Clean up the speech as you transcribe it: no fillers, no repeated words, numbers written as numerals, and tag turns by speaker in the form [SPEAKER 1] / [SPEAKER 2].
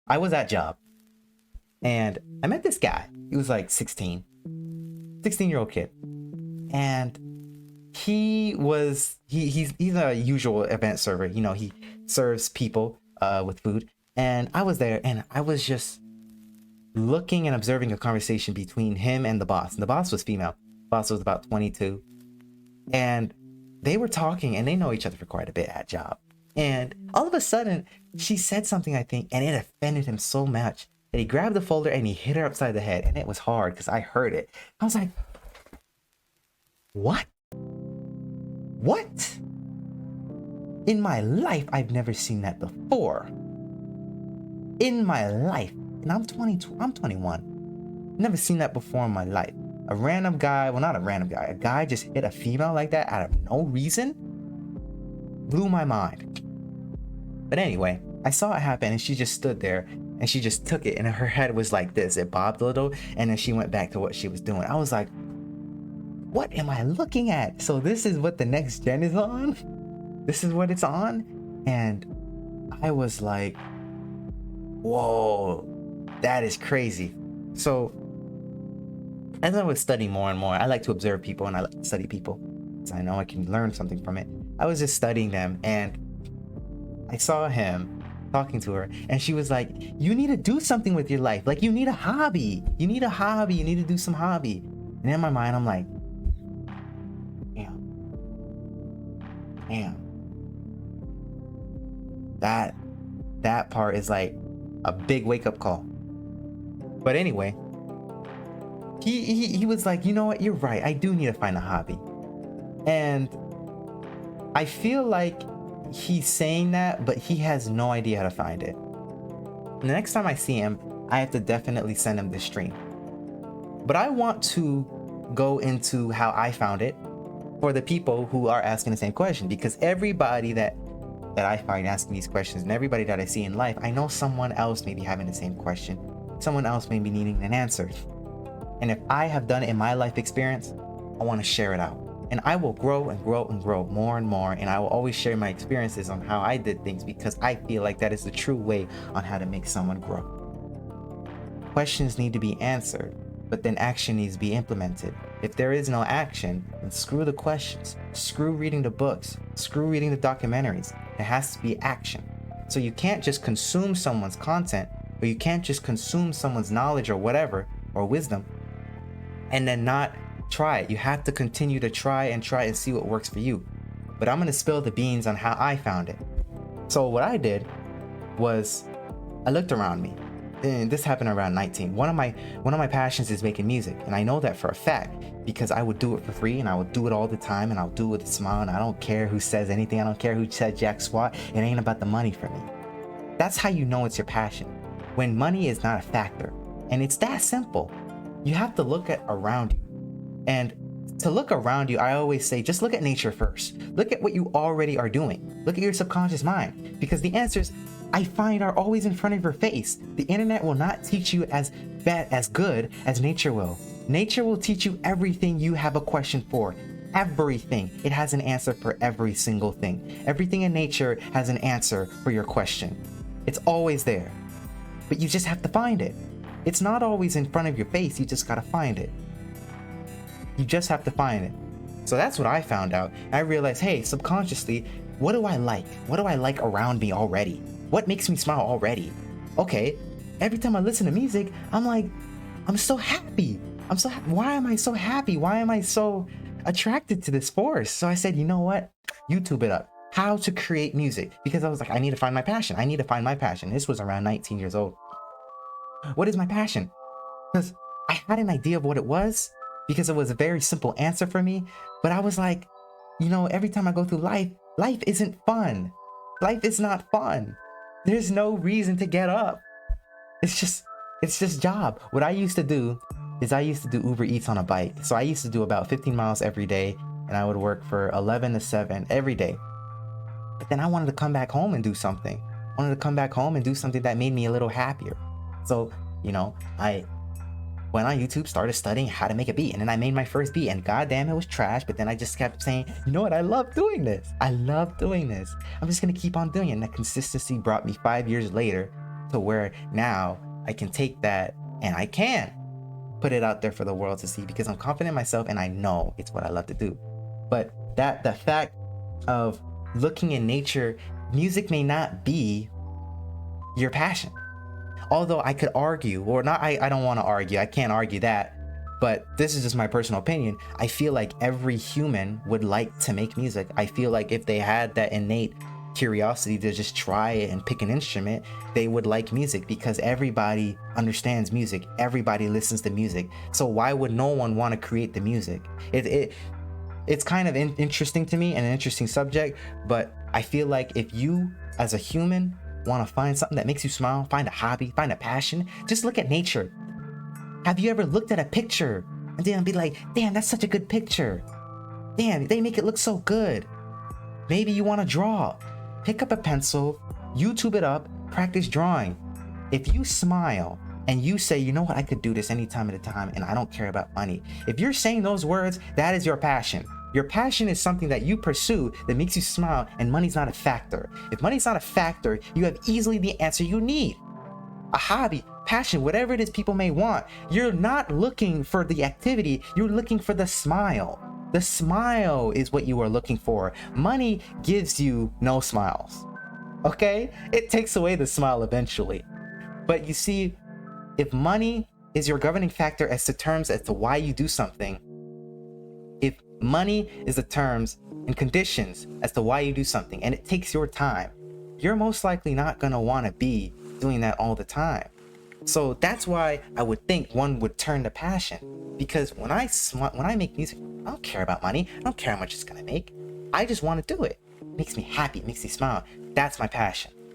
[SPEAKER 1] I was at job and I met this guy. He was like 16-year-old kid. And he's a usual event server. You know, he serves people with food. And I was there and I was just looking and observing a conversation between him and the boss. And the boss was female. The boss was about 22. And they were talking and they know each other for quite a bit at job. And all of a sudden, she said something, I think, and it offended him so much that he grabbed the folder and he hit her upside the head. And it was hard because I heard it. I was like, what? What? In my life, I've never seen that before. In my life. And I'm 22, I'm 21. Never seen that before in my life. A random guy, well, not a random guy, a guy just hit a female like that out of no reason. Blew my mind. But anyway, I saw it happen and she just stood there and she just took it and her head was like this. It bobbed a little and then she went back to what she was doing. I was like, what am I looking at? So this is what the next gen is on? This is what it's on? And I was like, whoa, that is crazy. So as I was studying more and more, I like to observe people and I like to study people because I know I can learn something from it. I was just studying them and I saw him talking to her and she was like, you need to do something with your life. Like you need a hobby. You need a hobby. You need to do some hobby. And in my mind, I'm like, damn. That part is like a big wake-up call. But anyway, he was like, you know what, you're right, I do need to find a hobby. And I feel like he's saying that, but he has no idea how to find it. The next time I see him, I have to definitely send him this stream. But I want to go into how I found it for the people who are asking the same question, because everybody that I find asking these questions and everybody that I see in life, I know someone else may be having the same question. Someone else may be needing an answer. And if I have done it in my life experience, I want to share it out. And I will grow and grow and grow more and more. And I will always share my experiences on how I did things because I feel like that is the true way on how to make someone grow. Questions need to be answered, but then action needs to be implemented. If there is no action, then screw the questions, screw reading the books, screw reading the documentaries. There has to be action. So you can't just consume someone's content, or you can't just consume someone's knowledge or whatever, or wisdom, and then not try it. You have to continue to try and see what works for you. But I'm gonna spill the beans on how I found it. So what I did was I looked around me. And this happened around 19. One of my passions is making music, and I know that for a fact because I would do it for free and I would do it all the time and I'll do it with a smile and I don't care who says anything. I don't care who said jack squat. It ain't about the money for me. That's how you know it's your passion. When money is not a factor. And it's that simple. You have to look at around you. And to look around you, I always say, just look at nature first. Look at what you already are doing. Look at your subconscious mind. Because the answers I find are always in front of your face. The internet will not teach you as good as nature will. Nature will teach you everything you have a question for. Everything. It has an answer for every single thing. Everything in nature has an answer for your question. It's always there. But you just have to find it. It's not always in front of your face. You just gotta find it. You just have to find it. So that's what I found out. I realized, hey, subconsciously, what do I like? What do I like around me already? What makes me smile already? Okay, every time I listen to music, I'm like, I'm so happy. I'm so happy. Why am I so happy? Why am I so attracted to this force? So I said, you know what? YouTube it up. How to create music. Because I was like, I need to find my passion. I need to find my passion. This was around 19 years old. What is my passion? Because I had an idea of what it was, because it was a very simple answer for me. But I was like, you know, every time I go through life, life isn't fun. Life is not fun. There's no reason to get up. It's just job. What I used to do is I used to do Uber Eats on a bike. So I used to do about 15 miles every day, and I would work for 11 to 7 every day. But then I wanted to come back home and do something. I wanted to come back home and do something that made me a little happier. So, you know, I went on YouTube, started studying how to make a beat, and then I made my first beat, and goddamn, it was trash. But then I just kept saying, you know what, I love doing this. I love doing this. I'm just gonna keep on doing it. And that consistency brought me 5 years later to where now I can take that and I can put it out there for the world to see because I'm confident in myself and I know it's what I love to do. But the fact of looking in nature, music may not be your passion. Although I could argue, or not, I don't want to argue, I can't argue that, but this is just my personal opinion. I feel like every human would like to make music. I feel like if they had that innate curiosity to just try it and pick an instrument, they would like music because everybody understands music. Everybody listens to music. So why would no one want to create the music? It's kind of interesting to me and an interesting subject, but I feel like if you as a human want to find something that makes you smile, find a hobby, find a passion, just look at nature. Have you ever looked at a picture and then be like, damn, that's such a good picture. Damn, they make it look so good. Maybe you want to draw. Pick up a pencil, YouTube it up, practice drawing. If you smile and you say, you know what, I could do this any time at a time and I don't care about money. If you're saying those words, that is your passion. Your passion is something that you pursue that makes you smile, and money's not a factor. If money's not a factor, you have easily the answer you need. A hobby, passion, whatever it is people may want, you're not looking for the activity, you're looking for the smile. The smile is what you are looking for. Money gives you no smiles. Okay? It takes away the smile eventually. But you see, if money is your governing factor as to why you do something, if money is the terms and conditions as to why you do something, and it takes your time, you're most likely not going to want to be doing that all the time. So that's why I would think one would turn to passion. Because when I make music, I don't care about money. I don't care how much it's going to make. I just want to do it. It makes me happy. It makes me smile. That's my passion.